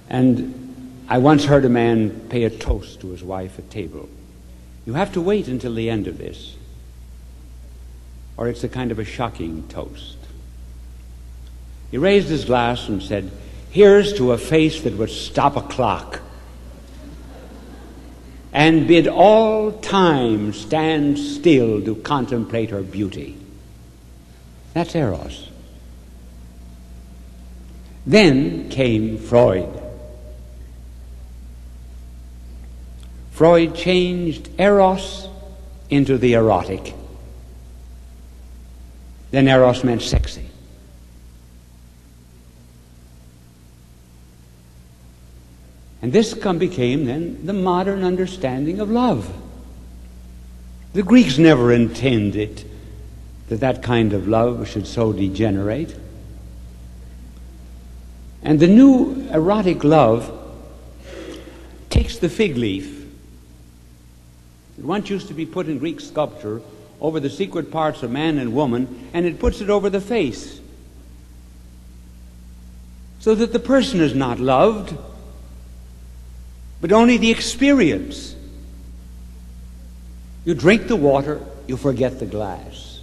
And I once heard a man pay a toast to his wife at table. You have to wait until the end of this, or it's a kind of a shocking toast. He raised his glass and said, "Here's to a face that would stop a clock and bid all time stand still to contemplate her beauty." That's Eros. Then came Freud. Freud changed Eros into the erotic. Then Eros meant sexy. And this became then the modern understanding of love. The Greeks never intended that that kind of love should so degenerate. And the new erotic love takes the fig leaf that once used to be put in Greek sculpture over the secret parts of man and woman, and it puts it over the face, so that the person is not loved, but only the experience. You drink the water, you forget the glass.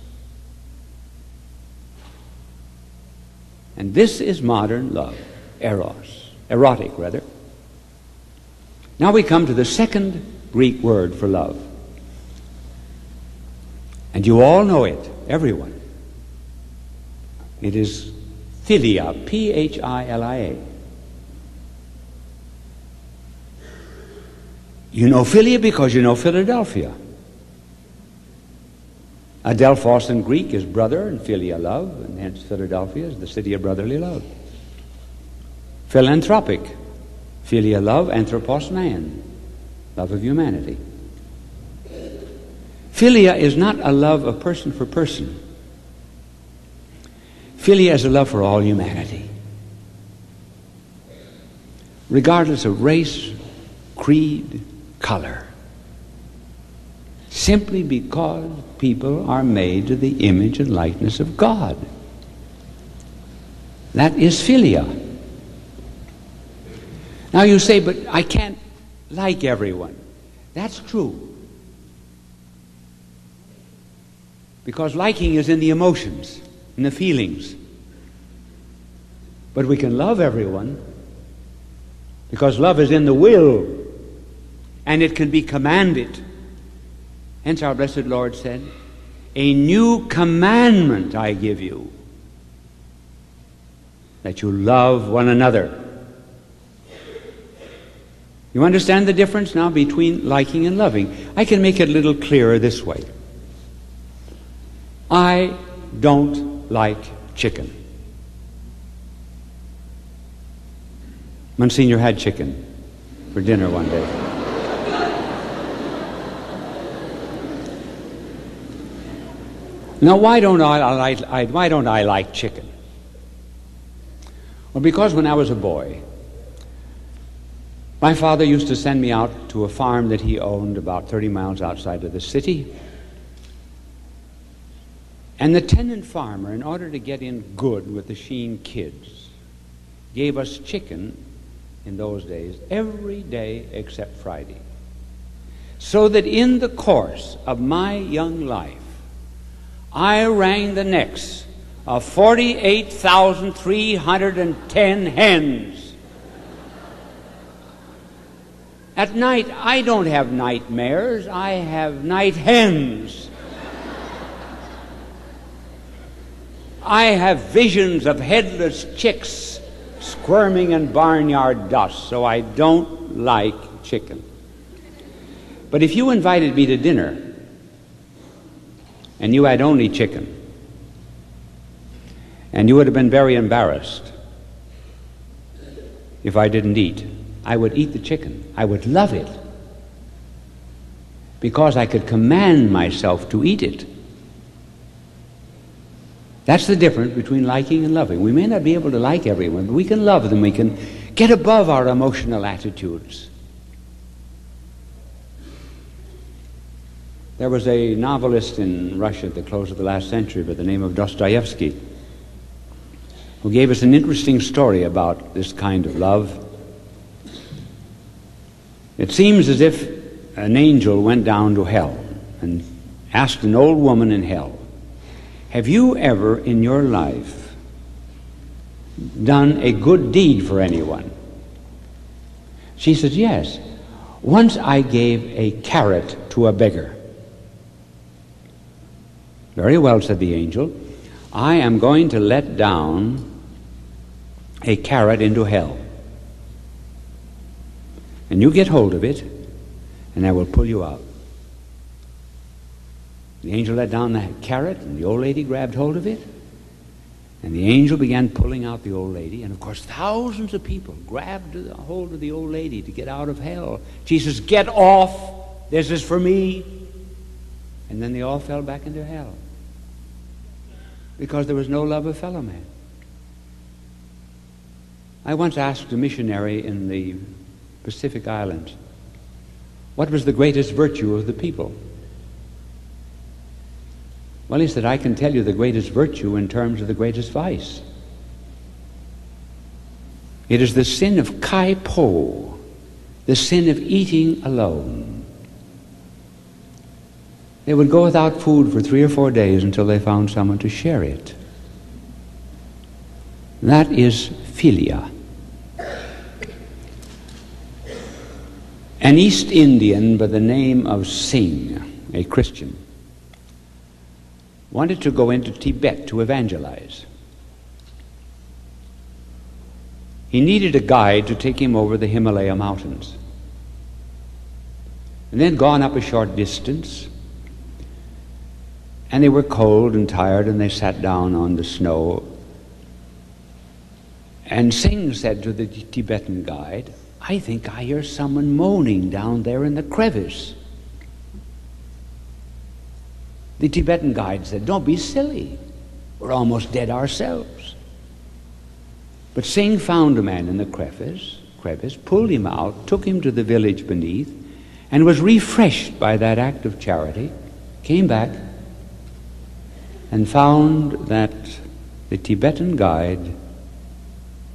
And this is modern love, eros, erotic rather. Now we come to the second Greek word for love. And you all know it, everyone. It is philia, P-H-I-L-I-A. You know philia because you know Philadelphia. Adelphos in Greek is brother, and philia love, and hence Philadelphia is the city of brotherly love. Philanthropic, philia love, anthropos man, love of humanity. Philia is not a love of person for person. Philia is a love for all humanity, regardless of race, creed, color, simply because people are made to the image and likeness of God. That is philia. Now you say, but I can't like everyone. That's true. Because liking is in the emotions, in the feelings. But we can love everyone because love is in the will, and it can be commanded. Hence our blessed Lord said, "A new commandment I give you, that you love one another." You understand the difference now between liking and loving? I can make it a little clearer this way. I don't like chicken. Monsignor had chicken for dinner one day. Now, why don't I like chicken? Well, because when I was a boy, my father used to send me out to a farm that he owned about 30 miles outside of the city. And the tenant farmer, in order to get in good with the Sheen kids, gave us chicken in those days every day except Friday. So that in the course of my young life, I wrung the necks of 48,310 hens. At night, I don't have nightmares, I have night hens. I have visions of headless chicks squirming in barnyard dust, so I don't like chicken. But if you invited me to dinner and you had only chicken, and you would have been very embarrassed if I didn't eat, I would eat the chicken. I would love it because I could command myself to eat it. That's the difference between liking and loving. We may not be able to like everyone, but we can love them. We can get above our emotional attitudes. There was a novelist in Russia at the close of the last century by the name of Dostoevsky, who gave us an interesting story about this kind of love. It seems as if an angel went down to hell and asked an old woman in hell, have you ever in your life done a good deed for anyone? She says, yes. Once I gave a carrot to a beggar. Very well, said the angel. I am going to let down a carrot into hell. And you get hold of it, and I will pull you out. The angel let down the carrot, and the old lady grabbed hold of it. And the angel began pulling out the old lady. And of course, thousands of people grabbed a hold of the old lady to get out of hell. She says, get off. This is for me. And then they all fell back into hell. Because there was no love of fellow man. I once asked a missionary in the Pacific Islands, what was the greatest virtue of the people? Well, he said, I can tell you the greatest virtue in terms of the greatest vice. It is the sin of kai po, the sin of eating alone. They would go without food for 3 or 4 days until they found someone to share it. That is philia. An East Indian by the name of Singh, a Christian, wanted to go into Tibet to evangelize. He needed a guide to take him over the Himalaya mountains. And then gone up a short distance, and they were cold and tired, and they sat down on the snow. And Singh said to the Tibetan guide, I think I hear someone moaning down there in the crevice. The Tibetan guide said, don't be silly. We're almost dead ourselves. But Singh found a man in the crevice, pulled him out, took him to the village beneath, and was refreshed by that act of charity, came back, and found that the Tibetan guide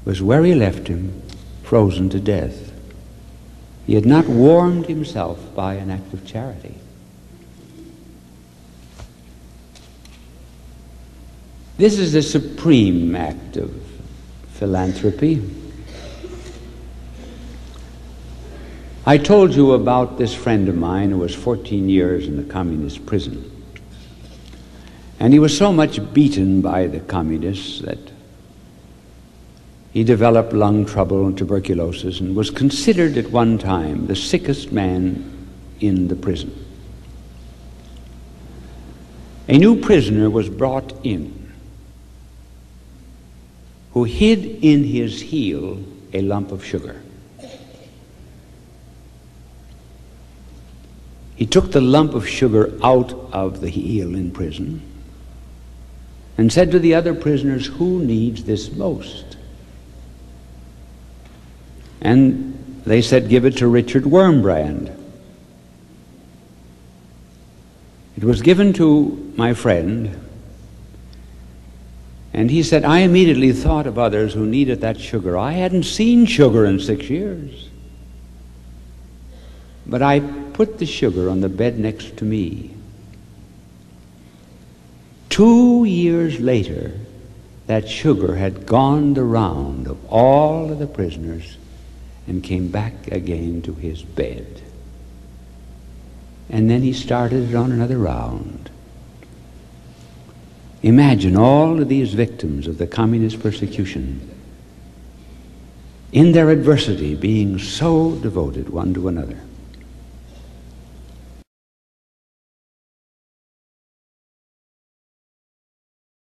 was where he left him, frozen to death. He had not warmed himself by an act of charity. This is a supreme act of philanthropy. I told you about this friend of mine who was 14 years in the communist prison. And he was so much beaten by the communists that he developed lung trouble and tuberculosis and was considered at one time the sickest man in the prison. A new prisoner was brought in who hid in his heel a lump of sugar. He took the lump of sugar out of the heel in prison and said to the other prisoners, who needs this most? And they said, give it to Richard Wormbrand. It was given to my friend, and he said, I immediately thought of others who needed that sugar. I hadn't seen sugar in 6 years. But I put the sugar on the bed next to me. 2 years later, that sugar had gone the round of all of the prisoners and came back again to his bed. And then he started it on another round. Imagine all of these victims of the communist persecution in their adversity being so devoted one to another.